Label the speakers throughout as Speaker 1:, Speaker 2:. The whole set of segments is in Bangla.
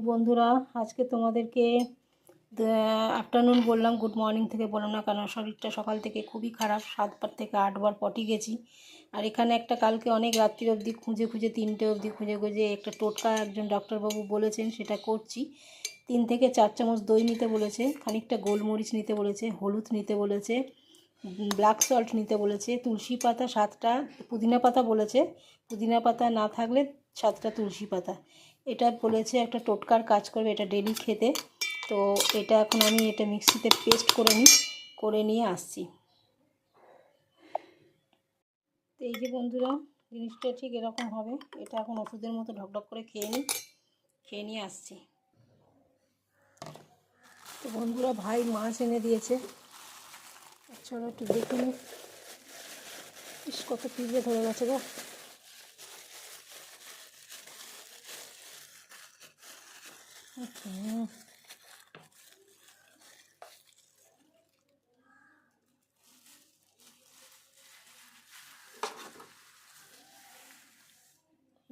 Speaker 1: বন্ধুরা, আজকে তোমাদেরকে আফটারনুন বললাম, গুড মর্নিং থেকে বললাম না, কারণ শরীরটা সকাল থেকে খুবই খারাপ। 7বার থেকে 8বার পটি গেছি। আর এখানে একটা কালকে অনেক রাত্রি অবধি খুঁজে 3টে অবধি খুঁজে একটা টোটকা একজন ডাক্তারবাবু বলেছেন, সেটা করছি। 3 থেকে 4 চামচ দই নিতে বলেছে, খানিকটা গোলমরিচ নিতে বলেছে, হলুদ নিতে বলেছে, ব্ল্যাক সল্ট নিতে বলেছে, তুলসী পাতা 7টা, পুদিনা পাতা বলেছে, পুদিনা পাতা না থাকলে 7টা তুলসী পাতা। এটা বলেছে একটা টোটকার কাজ করবে, এটা ডেলি খেতে। তো এটা এখন আমি এটা মিক্সিতে পেস্ট করে নিয়ে আসছি। তো এই যে বন্ধুরা, জিনিসটা ঠিক এরকম হবে। এটা এখন ওষুধের মতো ঢকঢক করে খেয়ে নিয়ে আসছি। তো বন্ধুরা, ভাই মাছ এনে দিয়েছে, চলো একটু দেখে নিই। কত পিঁপড়ে ধরে গেছে গো।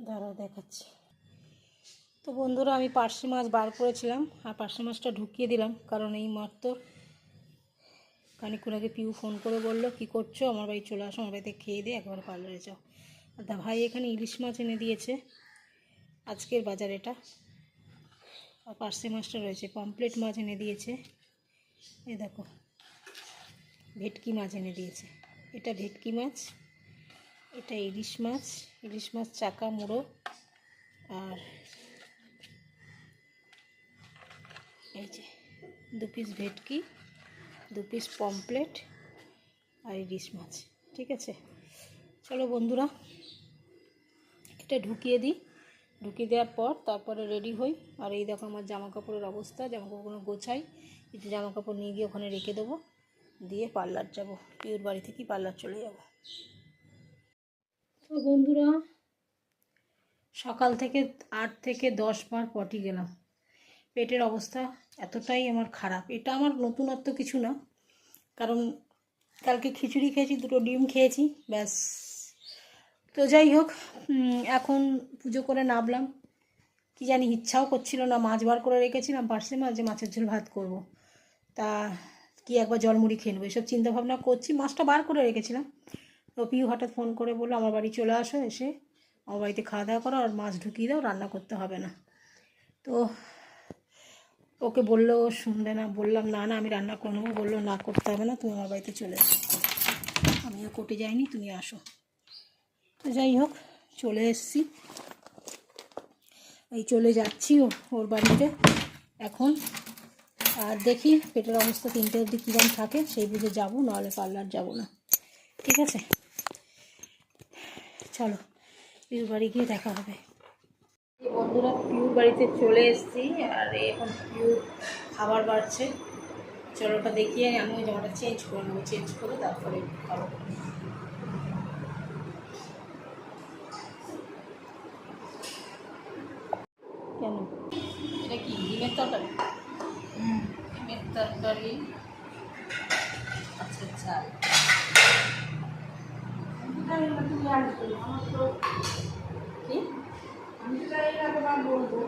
Speaker 1: দাঁড়াও দেখাচ্ছি। তো বন্ধুরা, আমি পার্শে মাছ বার করেছিলাম আর পার্শে মাছটা ঢুকিয়ে দিলাম, কারণ এই মাত্র খানিকক্ষণ আগে পিউ ফোন করে বললো, কী করছো, আমার বাড়ি চলে আসো, আমার বাড়িতে খেয়ে দিয়ে একবার পার্লারে যাও। আর ভাই এখানে ইলিশ মাছ এনে দিয়েছে, আজকের বাজার এটা। আর পার্শে মাছটা রয়েছে, পমপ্লেট মাছ এনে দিয়েছে, এই দেখো ভেটকি মাছ এনে দিয়েছে। এটা ভেটকি মাছ, এটা ইলিশ মাছ চাকা মুড়ো, আর এই যে 2 পিস ভেটকি, 2 পিস পমপ্লেট আর ইলিশ মাছ। ঠিক আছে, চলো বন্ধুরা এটা ঢুকিয়ে দেওয়ার পর তারপরে রেডি হই। আর এই দেখো আমার জামা কাপড়ের অবস্থা, জামা কাপড়গুলো গোছাই, একটু জামা কাপড় নিয়ে গিয়ে ওখানে রেখে দেবো, দিয়ে পার্লার যাব, পিওর বাড়ি থেকে পার্লার চলে যাব। তো বন্ধুরা, সকাল থেকে 8 থেকে 10 বার পটি গেলাম। পেটের অবস্থা এতটাই আমার খারাপ। এটা আমার নতুনত্ব কিছু না, কারণ কালকে খিচুড়ি খেয়েছি, 2টো ডিম খেয়েছি, ব্যাস। তো যাই হোক, এখন পুজো করে নামলাম। কি জানি ইচ্ছাও করছিল না, মাছ বার করে রেখেছিলাম পার্শে মাছ, যে মাছের ঝোল ভাত করব, তা কি একবার জলমুড়ি খেয়ে নেবো, এসব চিন্তাভাবনা করছি। মাছটা বার করে রেখেছিলাম, তো পিউ হঠাৎ ফোন করে বললো, আমার বাড়ি চলে আসো, এসে আমার বাড়িতে খাওয়া দাওয়া করো, আর মাছ ঢুকিয়ে দাও, রান্না করতে হবে না। তো ওকে বললো, ও শুনলে না, বললাম না আমি রান্না করে নেবো, বললো না করতে হবে না, তুমি আমার বাড়িতে চলে এসো, আমিও কোর্টে যাইনি, তুমি আসো। তো যাই হোক, চলে এসছি, এই চলে যাচ্ছি ওর বাড়িতে এখন। আর দেখি পেটের অবস্থা 3টে অবধি কীরকম থাকে, সেই বুঝে যাবো, নাহলে পার্লার যাবো না। ঠিক আছে, চলো পিউর বাড়ি গিয়ে দেখা হবে। বন্ধুরা, পিউর বাড়িতে চলে এসেছি, আর এখন পিউর খাবার বাড়ছে। চলো ওটা দেখিয়ে আমি ওই জামাটা চেঞ্জ করে নেবো, চেঞ্জ করে তারপরে খাবো। কেন এটা কি ডিমের তরকারি? ডিমের তরকারি, আচ্ছা আচ্ছা। কি আমি তো জানি না, তোমার বলবো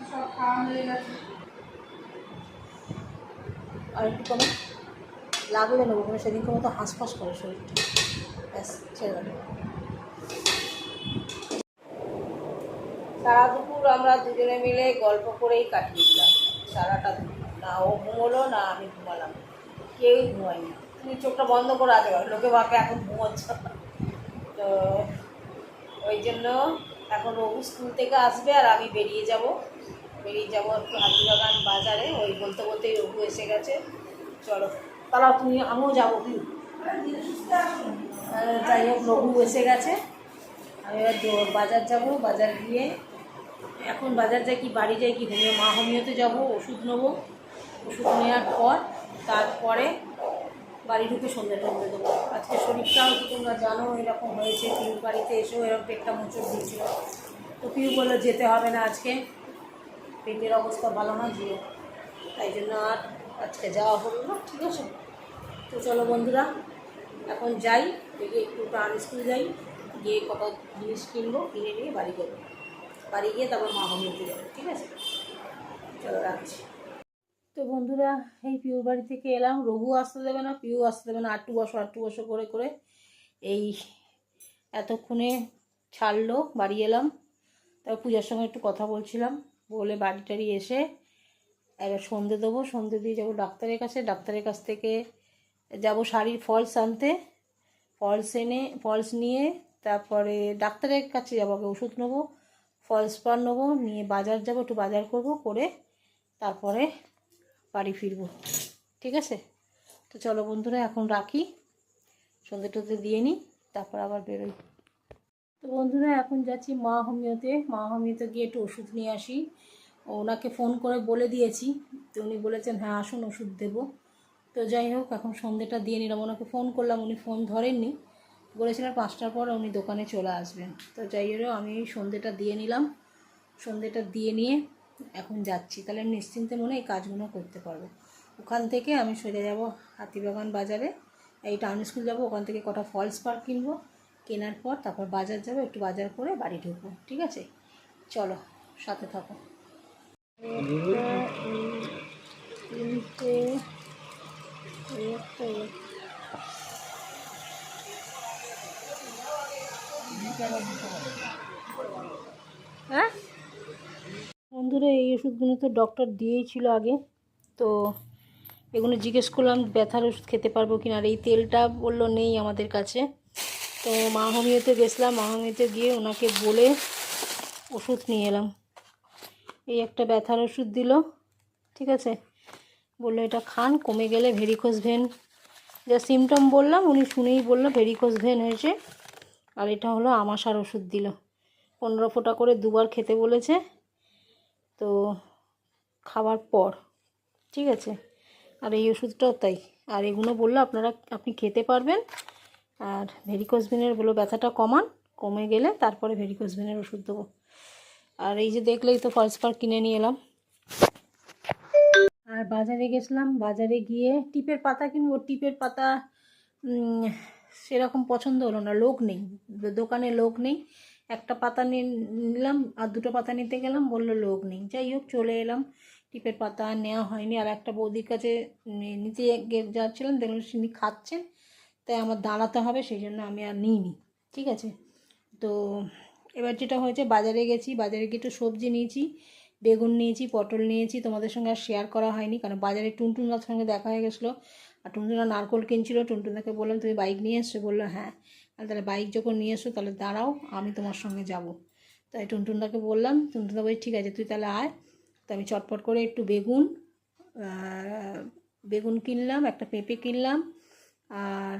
Speaker 1: সব খাওয়া হয়ে গেছে। আর একটু কমে লাগলে নেবো, মানে সেদিনকে মতো হাঁসফাঁস করে শরীরটা, ব্যাস ছেড়ে দেবো। সারা দুপুর আমরা দুজনে মিলে গল্প করেই কাটিয়ে দিলাম, সারাটা দুপুর। না ও ঘুমোলো, না আমি ঘুমালাম, কেউই ঘুমায়নি। তুমি চোখটা বন্ধ করে আগে, লোকে ভাবে এখন ঘুমোচ্ছ। তো ওই জন্য এখন ও স্কুল থেকে আসবে, আর আমি বেরিয়ে যাব একটু হাতিবাগান বাজারে। ওই বলতে বলতেই রঘু এসে গেছে। চলো তাহলে তুমি, আমিও যাবো কি। যাই হোক, রঘু এসে গেছে, আমি এবার বাজার যাব। বাজার গিয়ে এখন বাজার যাই কি বাড়ি যাই কি, হোমিওতে যাবো, ওষুধ নেবো, ওষুধ নেওয়ার পর তারপরে বাড়ি ঢুকে সন্ধ্যা টন্ধে দেবো। আজকে শরীরটাও কি তোমরা জানো এরকম হয়েছে, পিউর বাড়িতে এসেও এরকম পেটটা মোচড় দিয়েছিল। তো পিউ বললো যেতে হবে না আজকে, পেটের অবস্থা ভালো না, যেও। তাই জন্য আর আজকে যাওয়া হলো না। ঠিক আছে, তো চলো বন্ধুরা এখন যাই, দেখি একটু প্রাণ স্কুল যাই, গিয়ে কত জিনিস কিনবো, কিনে নিয়ে বাড়ি যাবো। বাড়ি গিয়ে তারপর মা হোমিওতে যাবো, ঠিক আছে? চলো রাখছি। তো বন্ধুরা, এই পিউর বাড়ি থেকে এলাম। রঘু আসতে দেবে না, পিউ আসতে দেবে না, আটটু বসো করে করে এই এতক্ষণে ছাড়লো, বাড়ি এলাম। তারপর পূজার সঙ্গে একটু কথা বলছিলাম, বলে বাড়ি টাড়ি এসে এবার সন্ধে দেবো, সন্ধে দিয়ে যাবো ডাক্তারের কাছে। ডাক্তারের কাছ থেকে যাব শাড়ির ফলস আনতে, ফলস নিয়ে তারপরে ডাক্তারের কাছে যাবো, আগে ওষুধ নেবো, ফলস পার নেবো, নিয়ে বাজার যাব, একটু বাজার করব, করে তারপরে বাড়ি ফিরবো, ঠিক আছে? তো চলো বন্ধুরা, এখন রাখি, সন্ধে টন্ধে দিয়ে নিই, তারপর আবার বেরোই। তো বন্ধুরা, এখন যাচ্ছি মা হোমিওতে গিয়ে একটু ওষুধ নিয়ে আসি। ওনাকে ফোন করে বলে দিয়েছি, তো উনি বলেছেন হ্যাঁ আসুন ওষুধ দেবো। তো যাই হোক, এখন সন্ধেটা দিয়ে নিলাম। ওনাকে ফোন করলাম, উনি ফোন ধরেননি, বলেছিলেন 5টার পর উনি দোকানে চলে আসবেন। তো যাই হোক, আমি সন্ধেটা দিয়ে নিলাম। সন্ধেটা দিয়ে নিয়ে এখন যাচ্ছি, তাহলে আমি নিশ্চিন্তে মনে এই কাজগুলো করতে পারবো। ওখান থেকে আমি সোজা যাব হাতিবাগান বাজারে, এই টাউন স্কুল যাব, ওখান থেকে কটা ফলস পার কিনবো, কেনার পর তারপর বাজার যাব, একটু বাজার করে বাড়ি ঢুকবো, ঠিক আছে? চলো সাথে থাকো। হ্যাঁ বন্ধুরা, এই ওষুধগুলো তো ডক্টর দিয়েই ছিল আগে, তো এগুলো জিজ্ঞেস করলাম ব্যথার ওষুধ খেতে পারবো কিনা, আর এই তেলটা বললো নেই আমাদের কাছে। তো মা হোমিওতে গেছিলাম, মা হোমিওতে গিয়ে ওনাকে বলে ওষুধ নিয়ে এলাম। এই একটা ব্যথার ওষুধ দিল, ঠিক আছে, বললো এটা খান, কমে গেলে ভেরিকোজ ভেন, যা সিমটম বললাম উনি শুনেই বললো ভেরিকোজ ভেন হয়েছে। আর এটা হলো আমাশার ওষুধ দিল, 15 ফোঁটা করে 2বার খেতে বলেছে, তো খাওয়ার পর, ঠিক আছে? আর এই ওষুধটাও তাই। আর এগুলো বললো আপনি খেতে পারবেন, আর ভেরিকোজ ভেনের বললো ব্যথাটা কমান, কমে গেলে তারপরে ভেরিকোজ ভেনের ওষুধ দেবো। আর এই যে দেখলেই তো ফলস পার কিনে নিয়ে এলাম। আর বাজারে গেছিলাম, বাজারে গিয়ে টিপের পাতা কিনবো, টিপের পাতা সেরকম পছন্দ হলো না, লোক নেই দোকানে, লোক নেই। একটা পাতা নিলাম, আর 2টো পাতা নিতে গেলাম, বললো লোক নেই। যাই হোক চলে এলাম, টিপের পাতা নেওয়া হয়নি। আর একটা বৌদির কাছে নিতে যাচ্ছিলাম, দেখলাম তিনি খাচ্ছেন, তাই আমার দাঁড়াতে হবে, সেই জন্য আমি আর নিইনি, ঠিক আছে? তো এবার যেটা হয়েছে, বাজারে গেছি, বাজারে গিয়ে একটু সবজি নিয়েছি, বেগুন নিয়েছি, পটল নিয়েছি, তোমাদের সঙ্গে আর শেয়ার করা হয়নি, কারণ বাজারে টুনটুনদার সঙ্গে দেখা হয়ে গেছিলো, আর টুনটুনদা নারকোল কিনছিল। টুনটুনদাকে বললাম তুমি বাইক নিয়ে এসছো, বললো হ্যাঁ। আর তাহলে বাইক যখন নিয়ে এসো তাহলে দাঁড়াও, আমি তোমার সঙ্গে যাব। তাই টুনটুনদাকে বললাম, টুনটুনদা বলছি ঠিক আছে তুই তাহলে আয়। তো আমি চটপট করে একটু বেগুন কিনলাম, একটা পেঁপে কিনলাম, আর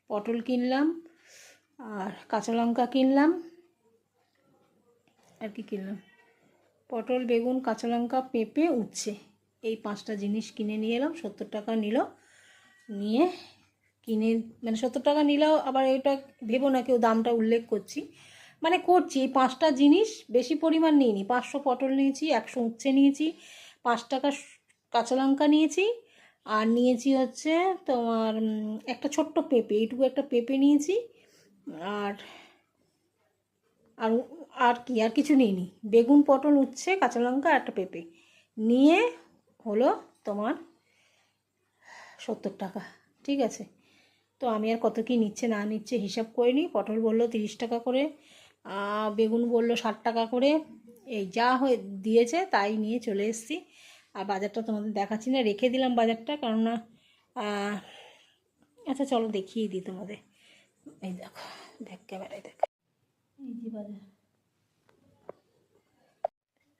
Speaker 1: পটল কিনলাম, আর কাঁচা লঙ্কা কিনলাম, আর কি কিনলাম, পটল, বেগুন, কাঁচা লঙ্কা, পেঁপে, উচ্ছে, এই 5টা জিনিস কিনে নিয়ে এলাম। 70 টাকা নিল, নিয়ে কিনে, মানে 70 টাকা নিলেও আবার এটা ভেবো না কেউ দামটা উল্লেখ করছি, মানে করছি। এই 5টা জিনিস বেশি পরিমাণ নিইনি, 500 পটল নিয়েছি, 100 উচ্ছে নিয়েছি, 5 টাকা কাঁচা লঙ্কা নিয়েছি, আর নিয়েছি হচ্ছে তোমার একটা ছোট্ট পেঁপে, এইটুকু একটা পেঁপে নিয়েছি, আর আর আর কি, আর কিছু নিইনি। বেগুন, পটল, উচ্ছে, কাঁচা লঙ্কা আর একটা পেঁপে নিয়ে হলো তোমার 70 টাকা, ঠিক আছে? তো আমি আর কত কী নিচ্ছে না নিচ্ছে হিসাব করিনি। পটল বললো 30 টাকা করে, বেগুন বললো 60 টাকা করে, এই যা হয়ে দিয়েছে তাই নিয়ে চলে এসেছি। আর বাজারটা তোমাদের দেখাচ্ছি না, রেখে দিলাম বাজারটা, কেননা আচ্ছা চলো দেখিয়ে দিই তোমাদের। এই দেখো, ক্যামেরায় দেখো, এই যে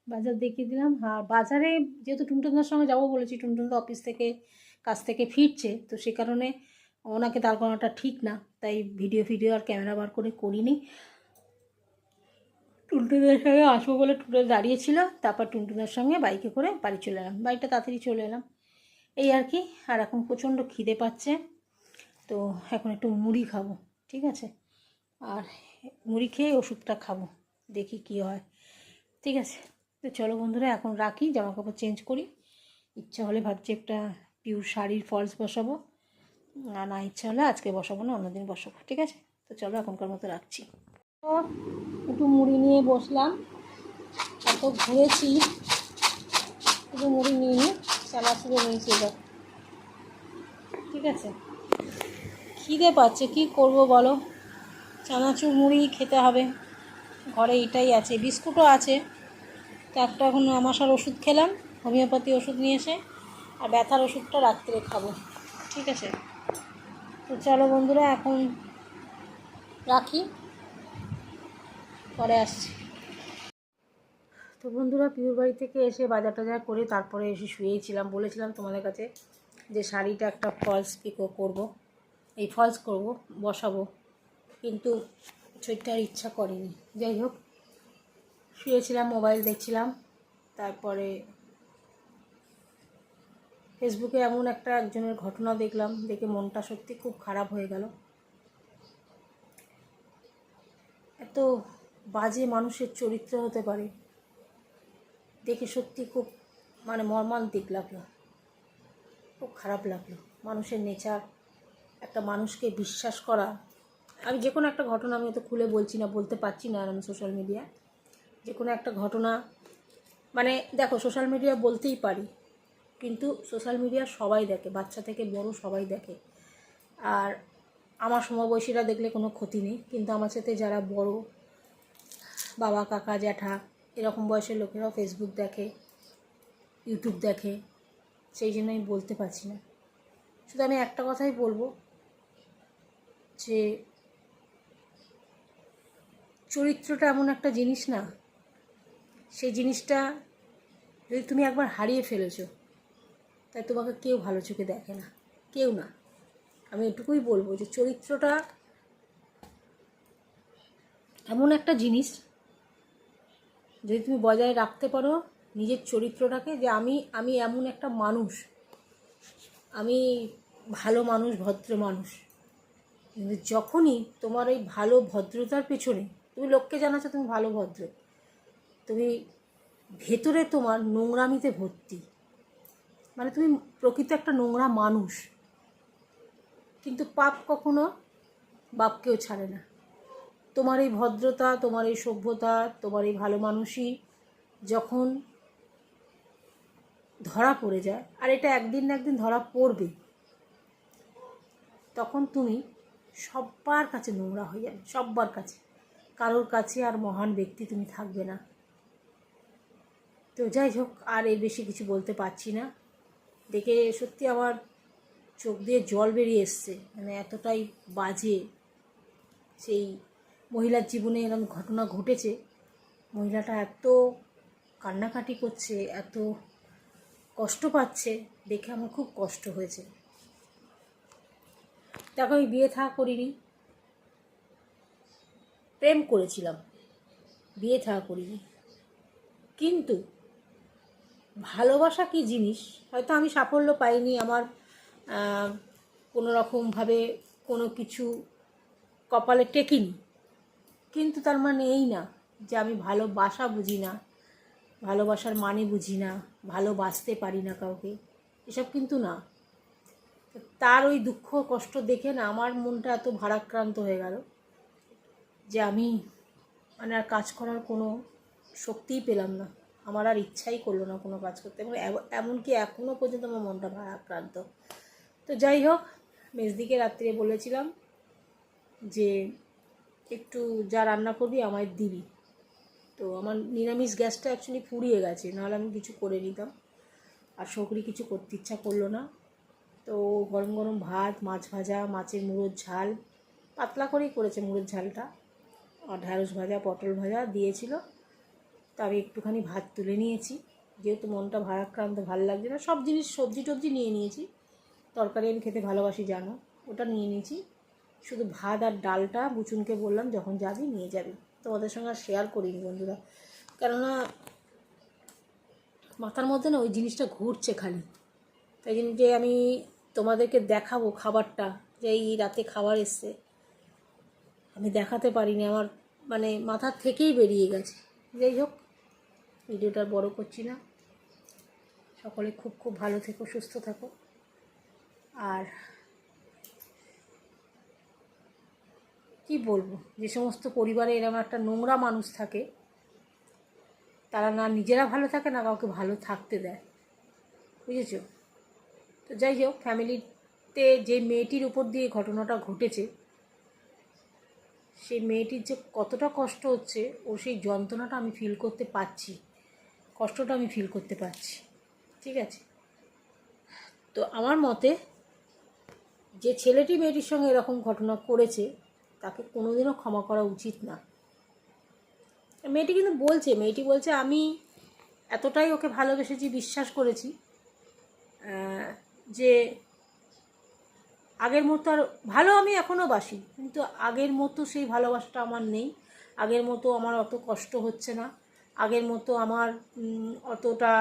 Speaker 1: বাজার দেখিয়ে দিলাম। আর বাজারে যেহেতু টুনটুনদার সঙ্গে যাবো বলেছি, টুনটুনদা অফিস থেকে কাজ থেকে ফিরছে, তো সে কারণে ওনাকে দাঁড় করানোটা ঠিক না, তাই ভিডিও আর ক্যামেরা বার করে করিনি। টুনটুনদার সঙ্গে আসবো বলে টুনটুন দাঁড়িয়েছিল, তারপর টুনটুনদার সঙ্গে বাইকে করে বাড়ি চলে এলাম, বাড়িটা তাড়াতাড়ি চলে এলাম, এই আর কি। আর এখন প্রচণ্ড খিদে পাচ্ছে, তো এখন একটু মুড়ি খাবো, ঠিক আছে? আর মুড়ি খেয়ে ওষুধটা খাবো, দেখি কি হয়, ঠিক আছে? তো চলো বন্ধুরা, এখন রাখি, জামা কাপড় চেঞ্জ করি। ইচ্ছা হলে ভাবছি একটা পিওর শাড়ির ফলস বসাবো, না ইচ্ছা হলে আজকে বসাবো না, অন্যদিন বসাবো, ঠিক আছে? তো চলো এখনকার মতো রাখছি। তো একটু মুড়ি নিয়ে বসলাম, ঘুরেছি, শুধু মুড়ি নিয়ে চানাচুরও নিয়েছি এবার। ঠিক আছে, খিদে পাচ্ছে, কি করব বলো, চানাচুর মুড়ি খেতে হবে, ঘরে এটাই আছে, বিস্কুটও আছে। তো একটা এখন আমাশার ওষুধ খেলাম, হোমিওপ্যাথি ওষুধ নিয়ে এসে, আর ব্যথার ওষুধটা রাত্রে খাবো। ঠিক আছে, তো চলো বন্ধুরা এখন রাখি, পরে আসছি। তো বন্ধুরা পিউর বাড়ি থেকে এসে বাজার টাজার করে তারপরে এসে শুয়েছিলাম। বলেছিলাম তোমাদের কাছে যে শাড়িটা একটা ফলস পিকো করব, এই ফলস করব, বসাবো, কিন্তু সেটার ইচ্ছা করেনি। যাই হোক, শুয়েছিলাম, মোবাইল দেখছিলাম, তারপরে ফেসবুকে এমন একটা একজনের ঘটনা দেখলাম, দেখে মনটা সত্যি খুব খারাপ হয়ে গেল। এত বাজে মানুষের চরিত্র হতে পারে, দেখে সত্যি খুব মর্মান্তিক লাগলো, খুব খারাপ লাগলো। মানুষের নেচার, একটা মানুষকে বিশ্বাস করা। আমি যে কোনো একটা ঘটনা, আমি তো খুলে বলছি না, বলতে পারছি না, আর আমি সোশ্যাল মিডিয়া যে কোনো একটা ঘটনা দেখো, সোশ্যাল মিডিয়া বলতেই পারি, কিন্তু সোশ্যাল মিডিয়া সবাই দেখে, বাচ্চা থেকে বড় সবাই দেখে। আর আমার সমবয়সীরা দেখলে কোনো ক্ষতি নেই, কিন্তু আমার সাথে যারা বড়, বাবা, কাকা, জ্যাঠা, এরকম বয়সের লোকেরাও ফেসবুক দেখে, ইউটিউব দেখে, সেই জন্য আমি বলতে পারছি না। শুধু আমি একটা কথাই বলবো, যে চরিত্রটা এমন একটা জিনিস না, সেই জিনিসটা যদি তুমি একবার হারিয়ে ফেলেছো, তাই তোমাকে কেউ ভালো চোখে দেখে না, কেউ না। আমি এটুকুই বলবো যে চরিত্রটা এমন একটা জিনিস, যদি তুমি বজায় রাখতে পারো নিজের চরিত্রটাকে, যে আমি এমন একটা মানুষ, আমি ভালো মানুষ, ভদ্র মানুষ। কিন্তু যখনই তোমার এই ভালো ভদ্রতার পেছনে তুমি লোককে জানাচ্ছ তুমি ভালো ভদ্র, তুমি ভেতরে তোমার নোংরামিতে ভর্তি, তুমি প্রকৃত একটা নোংরা মানুষ। কিন্তু পাপ কখনো বাপকেও ছাড়ে না। তোমার এই ভদ্রতা, তোমার এই সভ্যতা, তোমার এই ভালো মানুষই যখন ধরা পড়ে যায়, আর এটা একদিন না একদিন ধরা পড়বে, তখন তুমি সব্বার কাছে নোংরা হয়ে যাবে, সব্বার কাছে, কারোর কাছে আর মহান ব্যক্তি তুমি থাকবে না। তো যাই হোক, আর এর বেশি কিছু বলতে পারছি না। দেখে সত্যি আমার চোখ দিয়ে জল বেরিয়ে এসছে, এতটাই বাজে সেই মহিলার জীবনে এরকম ঘটনা ঘটেছে। মহিলাটা এত কান্নাকাটি করছে, এত কষ্ট পাচ্ছে, দেখে আমার খুব কষ্ট হয়েছে। দেখো, আমি বিয়ে থা করিনি, প্রেম করেছিলাম, বিয়ে থা করিনি, কিন্তু ভালোবাসা কী জিনিস হয়তো আমি সাফল্য পাইনি, আমার কোনো রকমভাবে কোনো কিছু কপালে টেকিনি, কিন্তু তার মানে এই না যে আমি ভালোবাসা বুঝি না, ভালোবাসার মানে বুঝি না, ভালোবাসতে পারি না কাউকে, এসব কিন্তু না। তার ওই দুঃখ কষ্ট দেখে না আমার মনটা এত ভারাক্রান্ত হয়ে গেল যে আমি আর কাজ করার কোনো শক্তিই পেলাম না, আমার আর ইচ্ছাই করলো না কোনো কাজ করতে, এমনকি এখনও পর্যন্ত আমার মনটা ভারাক্রান্ত। তো যাই হোক, মেজদিকে রাত্রে বলেছিলাম যে একটু যা রান্না করবি আমায় দিবি। তো আমার নিরামিষ গ্যাসটা অ্যাকচুয়ালি ফুরিয়ে গেছে, নাহলে আমি কিছু করে নিতাম, আর সবরি কিছু করতে ইচ্ছা করলো না। তো গরম গরম ভাত, মাছ ভাজা, মাছের মুড়োর ঝাল, পাতলা করেই করেছে মুড়োর ঝালটা, আর ঢ্যাঁড়স ভাজা, পটল ভাজা দিয়েছিল। তো আমি একটুখানি ভাত তুলে নিয়েছি, যেহেতু মনটা ভারাক্রান্ত, ভালো লাগছে না, সব জিনিস সবজি টবজি নিয়ে নিয়েছি, তরকারি আমি খেতে ভালোবাসি জানো, ওটা নিয়ে নিয়েছি। শুধু ভাত আর ডালটা বুচুনকে বললাম যখন যাবি নিয়ে যাবি, তোমাদের সঙ্গে আর শেয়ার করিনি বন্ধুরা, কেননা মাথার মধ্যে না ওই জিনিসটা ঘুরছে খালি, তাই জন্য যে আমি তোমাদেরকে দেখাবো খাবারটা, যে এই রাতে খাবার এসছে, আমি দেখাতে পারিনি, আমার মাথার থেকেই বেরিয়ে গেছে। যাই হোক, ভিডিওটা বড় করছি না, সকলে খুব খুব ভালো থেকো, সুস্থ থাকো। আর কি বলবো, যে সমস্ত পরিবারে এরকম একটা নোংরা মানুষ থাকে, তারা না নিজেরা ভালো থাকে, না কাউকে ভালো থাকতে দেয়, বুঝেছো? তো যাই হোক, ফ্যামিলিতে যে মেয়েটির উপর দিয়ে ঘটনাটা ঘটেছে, সেই মেয়েটির যে কতটা কষ্ট হচ্ছে, ও সেই যন্ত্রণাটা আমি ফিল করতে পারছি, কষ্টটা আমি ফিল করতে পারছি, ঠিক আছে? তো আমার মতে যে ছেলেটি মেয়েটির সঙ্গে এরকম ঘটনা করেছে তাকে কোনোদিনও ক্ষমা করা উচিত না। মেয়েটি বলছে আমি এতটাই ওকে ভালোবেসেছি, বিশ্বাস করেছি যে আগের মতো আর ভালো আমি এখনও বাসি, কিন্তু আগের মতো সেই ভালোবাসাটা আমার নেই, আগের মতো আমার অত কষ্ট হচ্ছে না, আগের মতো আমার অতটা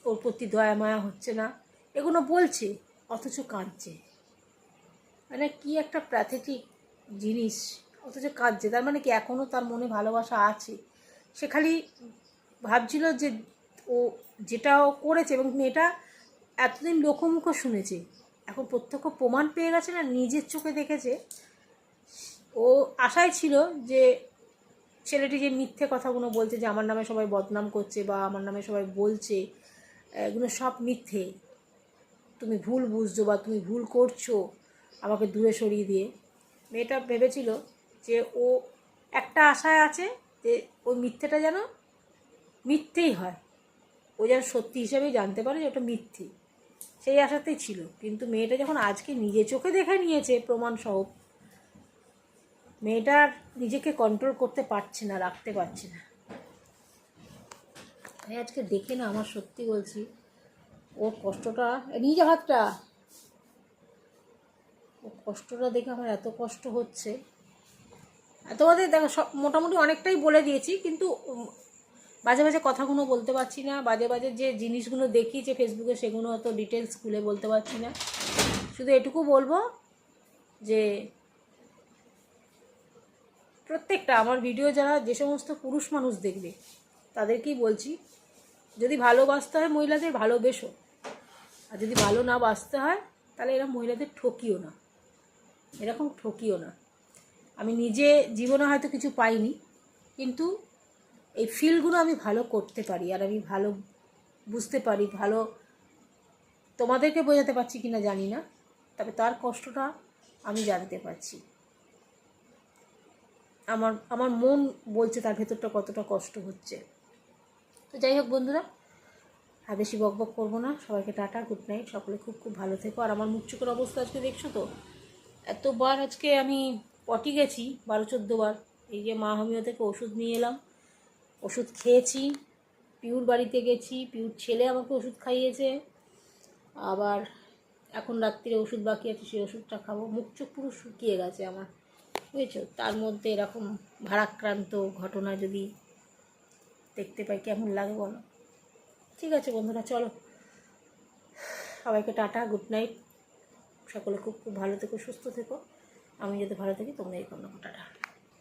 Speaker 1: ওর প্রতি দয়া মায়া হচ্ছে না, এগুলো বলছে, অথচ কাঁদছে। মানে কি একটা প্যাথেটিক জিনিস, অথচ কাঁদছে। তার মানে কি এখনও তার মনে ভালোবাসা আছে। সে খালি ভাবছিল যে ও যেটা ও করেছে, এবং মেয়েটা এতদিন লোকমুখ শুনেছে, এখন প্রত্যক্ষ প্রমাণ পেয়ে গেছে, না নিজের চোখে দেখেছে। ও আশায় ছিল যে ছেলেটি যে মিথ্যে কথাগুলো বলছে, যে আমার নামে সবাই বদনাম করছে বা আমার নামে সবাই বলছে, এগুলো সব মিথ্যে, তুমি ভুল বুঝছো বা তুমি ভুল করছো আমাকে দূরে সরিয়ে দিয়ে। মেয়েটা ভেবেছিল যে ও একটা আশায় আছে যে ওই মিথ্যেটা যেন মিথ্যেই হয়, ও যেন সত্যি হিসেবেই জানতে পারে যে ওটা মিথ্যে, সেই আশাতেই ছিল। কিন্তু মেয়েটা যখন আজকে নিজে চোখে দেখে নিয়েছে প্রমাণ সহ, মেয়েটার নিজেকে কন্ট্রোল করতে পারছে না, রাখতে পারছে না। আমি আজকে দেখে না, আমার সত্যি বলছি, ওর কষ্টটা, নিয়ে যা হাতটা, ওর কষ্টটা দেখে আমার এত কষ্ট হচ্ছে। তোমাদের দেখো সব মোটামুটি অনেকটাই বলে দিয়েছি, কিন্তু বাজে বাজে কথাগুলো বলতে পারছি না, বাজে বাজে যে জিনিসগুলো দেখিয়েছে ফেসবুকে সেগুলো অত ডিটেলস খুলে বলতে পারছি না। শুধু এটুকু বলবো যে প্রত্যেকটা আমার ভিডিও যারা যে সমস্ত পুরুষ মানুষ দেখবে তাদেরকেই বলছি, যদি ভালোবাসতে হয় মহিলাদের ভালোবেসো, আর যদি ভালো না বাসতে হয় তাহলে এরা মহিলাদের ঠকিও না, এরকম ঠকিও না। আমি নিজে জীবনে হয়তো কিছু পাইনি, কিন্তু এই ফিলগুলো আমি ভালো করতে পারি, আর আমি ভালো বুঝতে পারি, ভালো তোমাদেরকে বোঝাতে পারছি কি না জানি না, তবে তার কষ্টটা আমি জানতে পারছি। আমার মন বলছে তার ভেতরটা কতটা কষ্ট হচ্ছে। তো যাই হোক বন্ধুরা, আর বেশি বকবক করবো না, সবাইকে টাটা, গুড নাইট, সকলে খুব খুব ভালো থেকো। আর আমার মুখ চোখের অবস্থা আজকে দেখছো তো, এতবার আজকে আমি পটি গেছি, 12-14 বার। এই যে মা হোমিও থেকে ওষুধ নিয়ে এলাম, ওষুধ খেয়েছি, পিউর বাড়িতে গেছি, পিউর ছেলে আমাকে ওষুধ খাইয়েছে, আবার এখন রাত্রিরে ওষুধ বাকি আছে, সেই ওষুধটা খাবো। মুখ চোখ পুরো শুকিয়ে গেছে আমার, বুঝেছো? তার মধ্যে এরকম ভারাক্রান্ত ঘটনা যদি দেখতে পাই কেমন লাগে বলো? ঠিক আছে বন্ধুরা, চলো, সবাইকে টাটা, গুড নাইট, সকলে খুব খুব ভালো থেকো, সুস্থ থেকো। আমি যাতে ভালো থাকি তোমরা এই করো, টাটা।